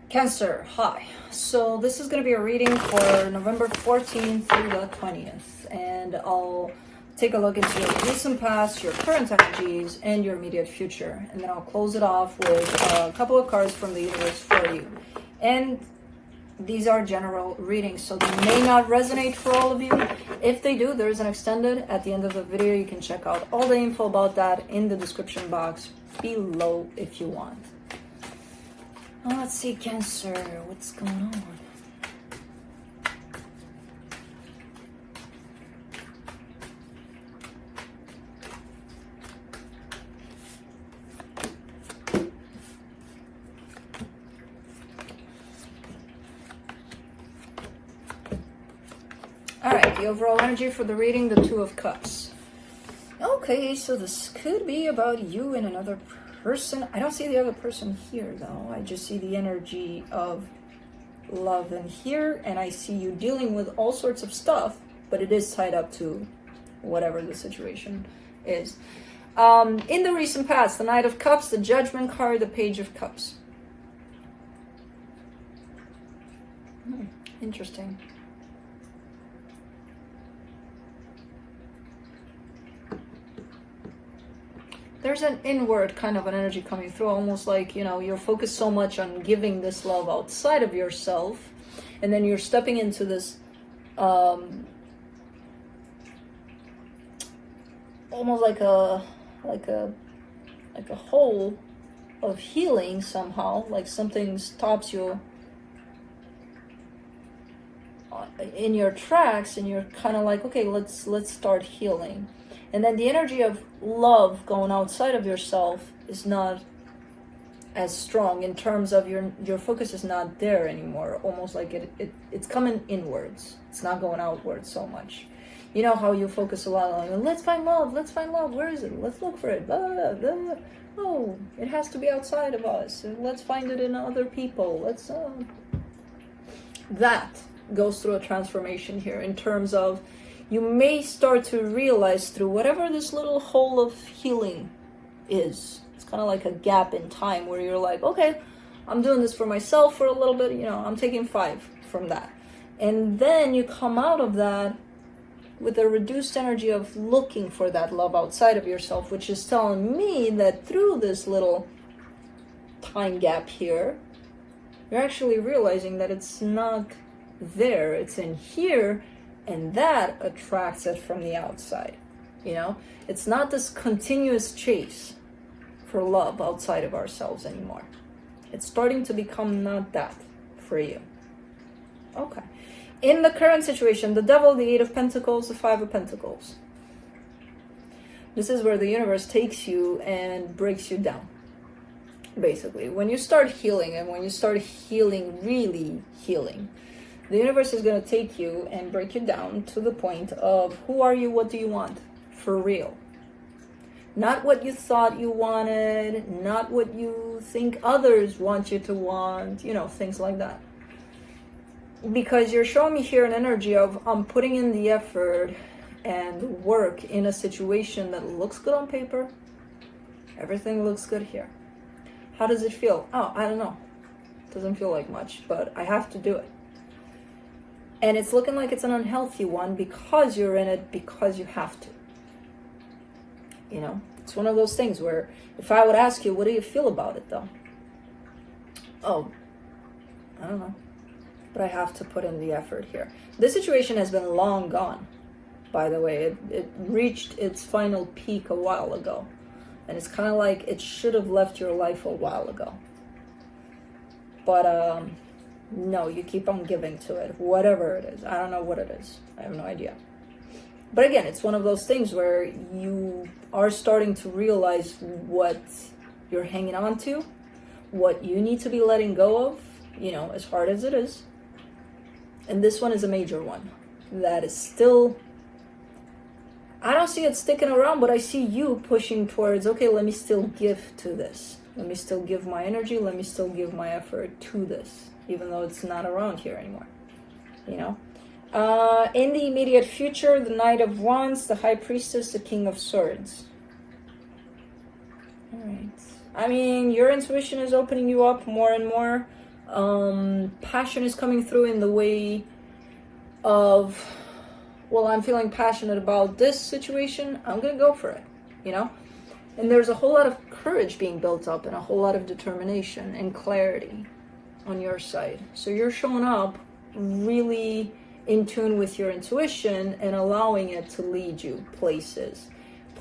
Cancer, hi. So this is going to be a reading for November 14th through the 20th. And I'll take a look into your recent past, your current energies, and your immediate future. And then I'll close it off with a couple of cards from the universe for you. And these are general readings, so they may not resonate for all of you. If they do, there is an extended at the end of the video. You can check out all the info about that in the description box below if you want. Let's see, Cancer, what's going on? All right, the overall energy for the reading, the Two of Cups. Okay, so this could be about you and another person. I don't see the other person here, though. I just see the energy of love in here, and I see you dealing with all sorts of stuff, but it is tied up to whatever the situation is. In the recent past, the Knight of Cups, the Judgment card, the Page of Cups. Interesting. There's an inward kind of an energy coming through, almost like, you know, you're focused so much on giving this love outside of yourself, and then you're stepping into this almost like a hole of healing somehow, like something stops you in your tracks, and you're kind of like, okay, let's start healing. And then the energy of love going outside of yourself is not as strong in terms of your focus is not there anymore. Almost like it's coming inwards. It's not going outwards so much. You know how you focus a lot on, let's find love, where is it? Let's look for it. Blah, blah. Oh, it has to be outside of us. Let's find it in other people. That goes through a transformation here in terms of you may start to realize through whatever this little hole of healing is. It's kind of like a gap in time where you're like, okay, I'm doing this for myself for a little bit, you know, I'm taking 5 from that. And then you come out of that with a reduced energy of looking for that love outside of yourself, which is telling me that through this little time gap here, you're actually realizing that it's not there, it's in here. And that attracts it from the outside, you know? It's not this continuous chase for love outside of ourselves anymore. It's starting to become not that for you. Okay. In the current situation, the Devil, the 8 of Pentacles, the 5 of Pentacles. This is where the universe takes you and breaks you down. Basically, when you start healing, and when you start healing, really healing, the universe is going to take you and break you down to the point of who are you, what do you want, for real. Not what you thought you wanted, not what you think others want you to want, you know, things like that. Because you're showing me here an energy of I'm putting in the effort and work in a situation that looks good on paper. Everything looks good here. How does it feel? Oh, I don't know. Doesn't feel like much, but I have to do it. And it's looking like it's an unhealthy one because you're in it, because you have to. You know, it's one of those things where if I would ask you, what do you feel about it though? Oh, I don't know. But I have to put in the effort here. This situation has been long gone, by the way. It reached its final peak a while ago. And it's kind of like it should have left your life a while ago. But, no, you keep on giving to it, whatever it is. I don't know what it is. I have no idea. But again, it's one of those things where you are starting to realize what you're hanging on to, what you need to be letting go of, you know, as hard as it is. And this one is a major one that is still, I don't see it sticking around, but I see you pushing towards, okay, let me still give to this. Let me still give my energy. Let me still give my effort to this, even though it's not around here anymore, you know? In the immediate future, the Knight of Wands, the High Priestess, the King of Swords. All right. I mean, your intuition is opening you up more and more. Passion is coming through in the way of, well, I'm feeling passionate about this situation, I'm gonna go for it, you know? And there's a whole lot of courage being built up and a whole lot of determination and clarity on your side. So you're showing up really in tune with your intuition and allowing it to lead you places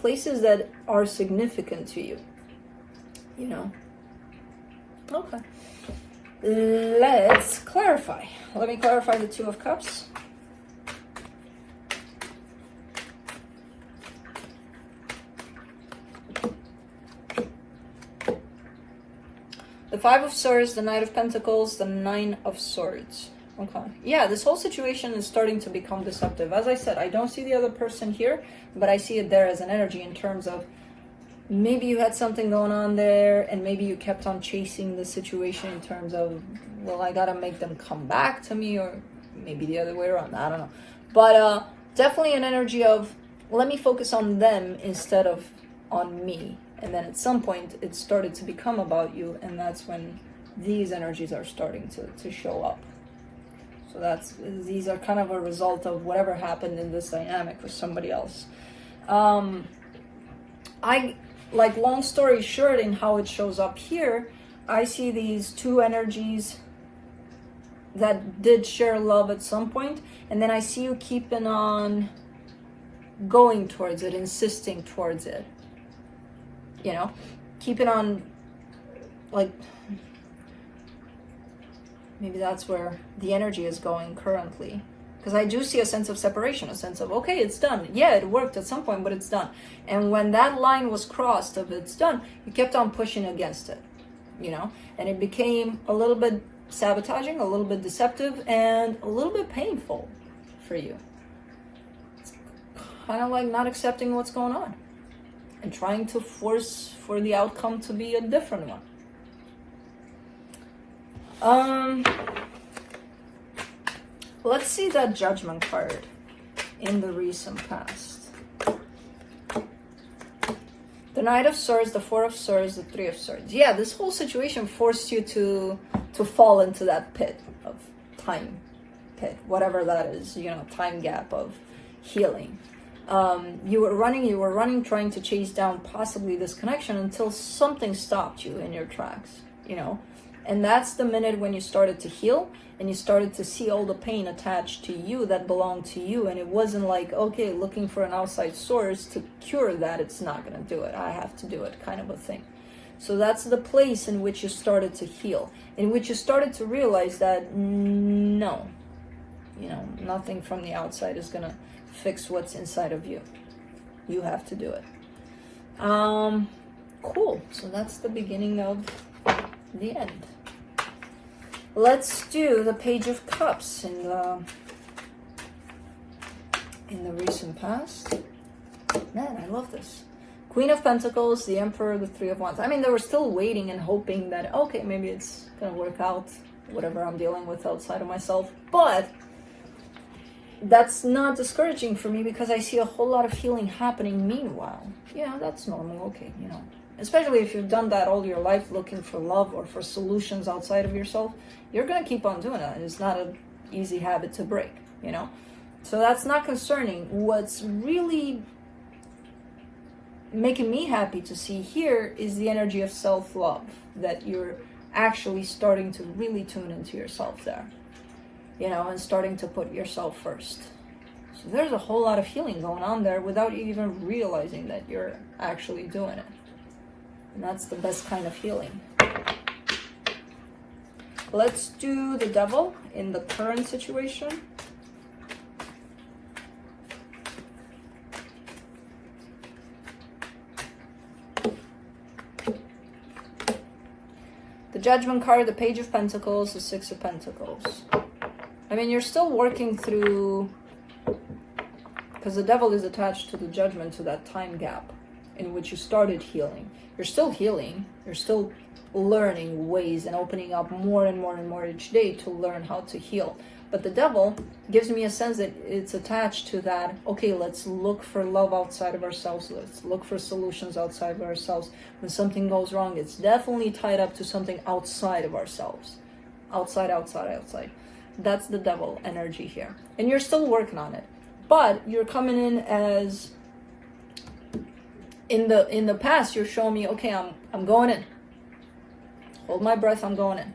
that are significant to you, you know? Okay. Let's clarify. Let me clarify the Two of Cups. The Five of Swords, the Knight of Pentacles, the Nine of Swords. Okay. Yeah, this whole situation is starting to become deceptive. As I said, I don't see the other person here, but I see it there as an energy in terms of maybe you had something going on there and maybe you kept on chasing the situation in terms of, well, I gotta make them come back to me, or maybe the other way around. I don't know. But definitely an energy of, let me focus on them instead of on me. And then at some point it started to become about you, and that's when these energies are starting to show up. So these are kind of a result of whatever happened in this dynamic with somebody else. Long story short, in how it shows up here, I see these two energies that did share love at some point, and then I see you keeping on going towards it, insisting towards it. You know, keeping on, like, maybe that's where the energy is going currently. Because I do see a sense of separation, a sense of, okay, it's done. Yeah, it worked at some point, but it's done. And when that line was crossed of it's done, you kept on pushing against it, you know? And it became a little bit sabotaging, a little bit deceptive, and a little bit painful for you. It's kind of like not accepting what's going on and trying to force for the outcome to be a different one. Let's see that Judgment card in the recent past. The Knight of Swords, the Four of Swords, the Three of Swords. Yeah, this whole situation forced you to fall into that pit of time, whatever that is, you know, time gap of healing. You were running, trying to chase down possibly this connection until something stopped you in your tracks, you know? And that's the minute when you started to heal and you started to see all the pain attached to you that belonged to you. And it wasn't like, okay, looking for an outside source to cure that, it's not going to do it. I have to do it, kind of a thing. So that's the place in which you started to heal, in which you started to realize that no, you know, nothing from the outside is going to fix what's inside of you. You have to do it. Cool. So that's the beginning of the end. Let's do the Page of Cups in the recent past. Man, I love this. Queen of Pentacles, the Emperor, the Three of Wands. I mean, they were still waiting and hoping that, okay, maybe it's gonna work out, whatever I'm dealing with outside of myself. But that's not discouraging for me because I see a whole lot of healing happening meanwhile. Yeah, that's normal, okay, you know. Especially if you've done that all your life, looking for love or for solutions outside of yourself, you're going to keep on doing that. It's not an easy habit to break, you know? So that's not concerning. What's really making me happy to see here is the energy of self-love, that you're actually starting to really tune into yourself there, you know, and starting to put yourself first. So there's a whole lot of healing going on there without you even realizing that you're actually doing it. And that's the best kind of healing. Let's do the Devil in the current situation. The Judgment card, the Page of Pentacles, the Six of Pentacles. I mean, you're still working through, because the Devil is attached to the Judgment, to that time gap in which you started healing. You're still healing, you're still learning ways and opening up more and more and more each day to learn how to heal. But the devil gives me a sense that it's attached to that, okay, let's look for love outside of ourselves, let's look for solutions outside of ourselves. When something goes wrong, it's definitely tied up to something outside of ourselves. Outside. That's the devil energy here. And you're still working on it. But you're coming in as, in the past, you're showing me, okay, I'm going in. Hold my breath, I'm going in.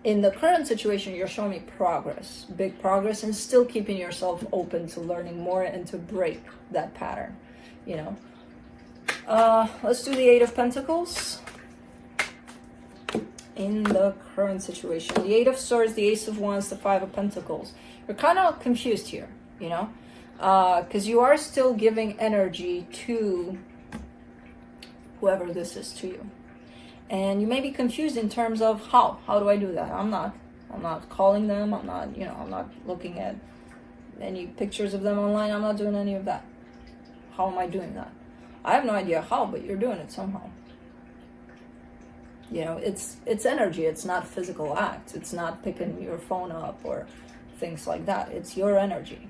In the current situation, you're showing me progress, big progress, and still keeping yourself open to learning more and to break that pattern, you know. Let's do the Eight of Pentacles. In the current situation, the Eight of Swords, the Ace of Wands, the Five of Pentacles. You're kind of confused here, you know, because you are still giving energy to whoever this is to you. And you may be confused in terms of how do I do that? I'm not calling them. I'm not, you know, I'm not looking at any pictures of them online. I'm not doing any of that. How am I doing that? I have no idea how, but you're doing it somehow. You know, it's energy. It's not physical acts. It's not picking your phone up or things like that. It's your energy.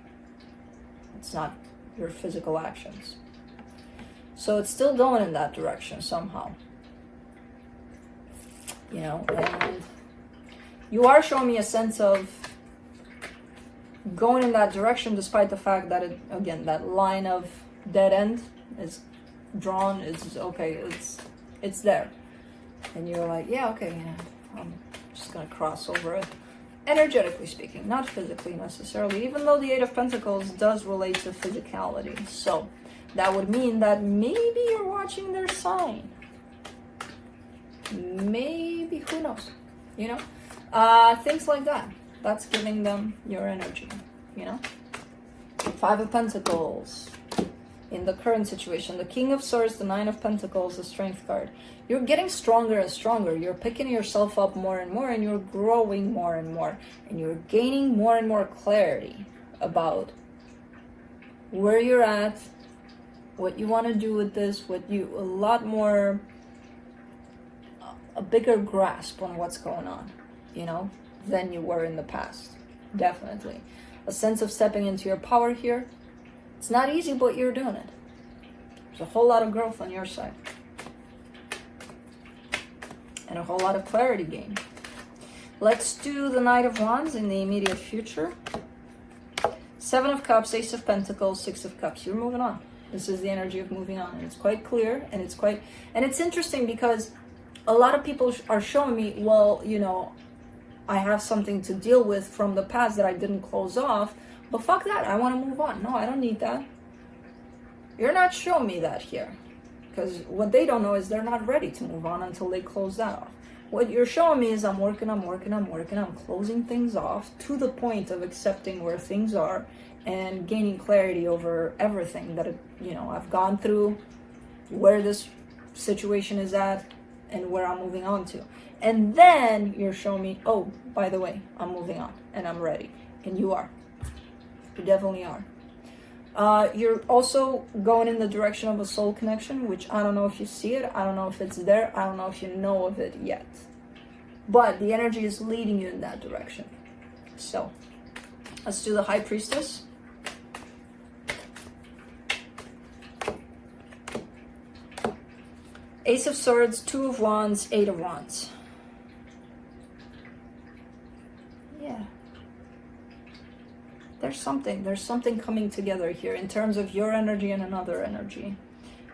It's not your physical actions. So it's still going in that direction somehow. You know, and you are showing me a sense of going in that direction, despite the fact that it, again, that line of dead end is drawn. It's okay. It's there, and you're like, yeah, okay, yeah, I'm just gonna cross over it. Energetically speaking, not physically necessarily, even though the Eight of Pentacles does relate to physicality. So that would mean that maybe you're watching their sign. Maybe, who knows, you know, things like that. That's giving them your energy, you know. Five of Pentacles in the current situation, the King of Swords, the Nine of Pentacles, the Strength card. You're getting stronger and stronger. You're picking yourself up more and more, and you're growing more and more, and you're gaining more and more clarity about where you're at, what you want to do with this, a lot more, a bigger grasp on what's going on, you know, than you were in the past. Definitely. A sense of stepping into your power here. It's not easy, but you're doing it. There's a whole lot of growth on your side. And a whole lot of clarity gained. Let's do the Knight of Wands in the immediate future. Seven of Cups, Ace of Pentacles, Six of Cups. You're moving on. This is the energy of moving on. And it's quite clear, and it's interesting because a lot of people are showing me, well, you know, I have something to deal with from the past that I didn't close off, but fuck that, I want to move on. No, I don't need that. You're not showing me that here. Because what they don't know is they're not ready to move on until they close that off. What you're showing me is I'm closing things off to the point of accepting where things are and gaining clarity over everything that, you know, I've gone through, where this situation is at, and where I'm moving on to. And then you're showing me, oh, by the way, I'm moving on and I'm ready. And you are. You definitely are. You're also going in the direction of a soul connection, which I don't know if you see it. I don't know if it's there. I don't know if you know of it yet. But the energy is leading you in that direction. So let's do the High Priestess. Ace of Swords, Two of Wands, Eight of Wands. Yeah. There's something coming together here in terms of your energy and another energy.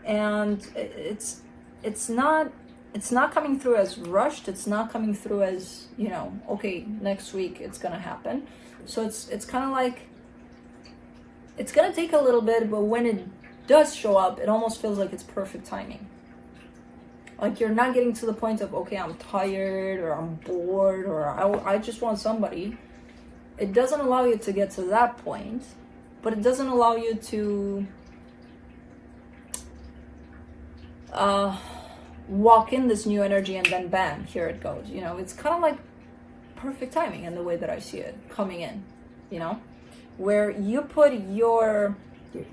And it's not coming through as rushed. It's not coming through as, you know, okay, next week it's gonna happen. So it's kind of like, it's gonna take a little bit, but when it does show up, it almost feels like it's perfect timing. Like you're not getting to the point of, okay, I'm tired or I'm bored or I just want somebody. It doesn't allow you to get to that point, but it doesn't allow you to walk in this new energy and then bam, here it goes. You know, it's kind of like perfect timing in the way that I see it coming in, you know, where you put your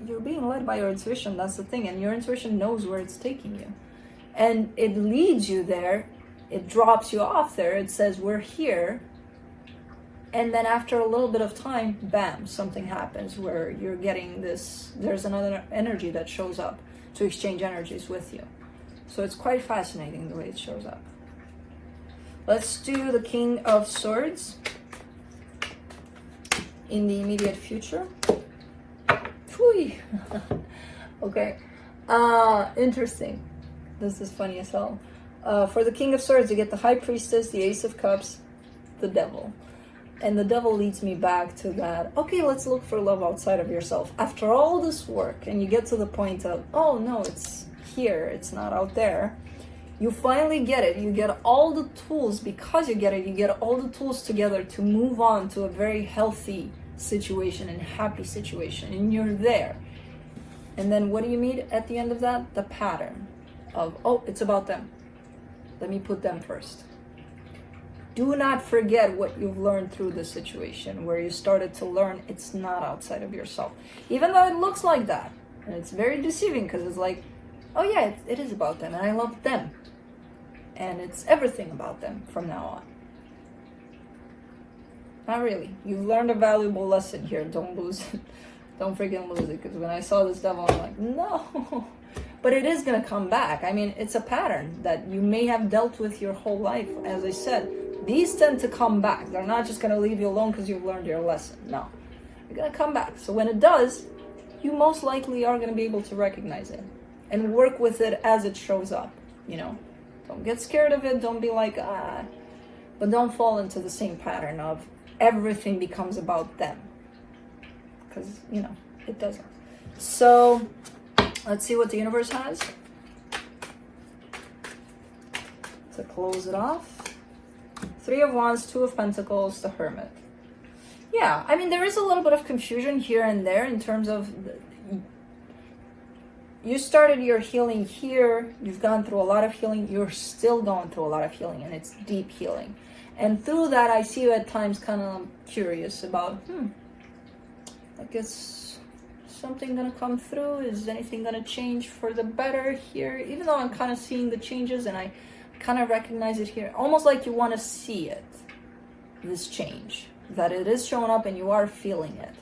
You're being led by your intuition. That's the thing. And your intuition knows where it's taking you. And it leads you there. It drops you off there. It says, we're here. And then after a little bit of time, bam, something happens where you're getting this, there's another energy that shows up to exchange energies with you. So it's quite fascinating the way it shows up. Let's do the King of Swords in the immediate future. Okay. Interesting. This is funny as hell. For the King of Swords, you get the High Priestess, the Ace of Cups, the Devil. And the Devil leads me back to that, okay, let's look for love outside of yourself. After all this work, and you get to the point of, oh no, it's here, it's not out there. You finally get it. You get all the tools. Because you get it, you get all the tools together to move on to a very healthy situation and happy situation. And you're there. And then what do you meet at the end of that? The pattern of, oh, it's about them. Let me put them first. Do not forget what you've learned through the situation, where you started to learn it's not outside of yourself. Even though it looks like that. And it's very deceiving because it's like, oh yeah, it is about them and I love them. And it's everything about them from now on. Not really. You've learned a valuable lesson here. Don't lose it. Don't freaking lose it. Because when I saw this Devil, I'm like, no. But it is going to come back. I mean, it's a pattern that you may have dealt with your whole life. As I said, these tend to come back. They're not just going to leave you alone because you've learned your lesson. No. They're going to come back. So when it does, you most likely are going to be able to recognize it and work with it as it shows up, you know. Don't get scared of it. Don't be like, but don't fall into the same pattern of everything becomes about them. Because, you know, it doesn't. So let's see what the universe has to close it off. 3 of Wands, 2 of Pentacles, the Hermit. Yeah, I mean, there is a little bit of confusion here and there in terms of you started your healing here. You've gone through a lot of healing. You're still going through a lot of healing, and it's deep healing. And through that, I see you at times kind of curious about, like, is something going to come through? Is anything going to change for the better here? Even though I'm kind of seeing the changes and I kind of recognize it here. Almost like you want to see it, this change. That it is showing up and you are feeling it.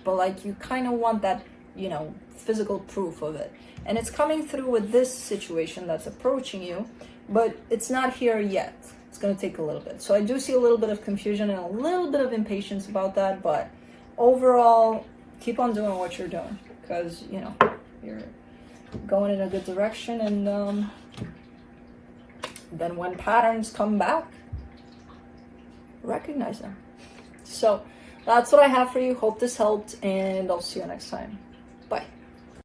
But like you kind of want that, you know, physical proof of it. And it's coming through with this situation that's approaching you, but it's not here yet. It's going to take a little bit. So I do see a little bit of confusion and a little bit of impatience about that, but overall, keep on doing what you're doing because, you know, you're going in a good direction. And then when patterns come back, recognize them. So that's what I have for you. Hope this helped, and I'll see you next time.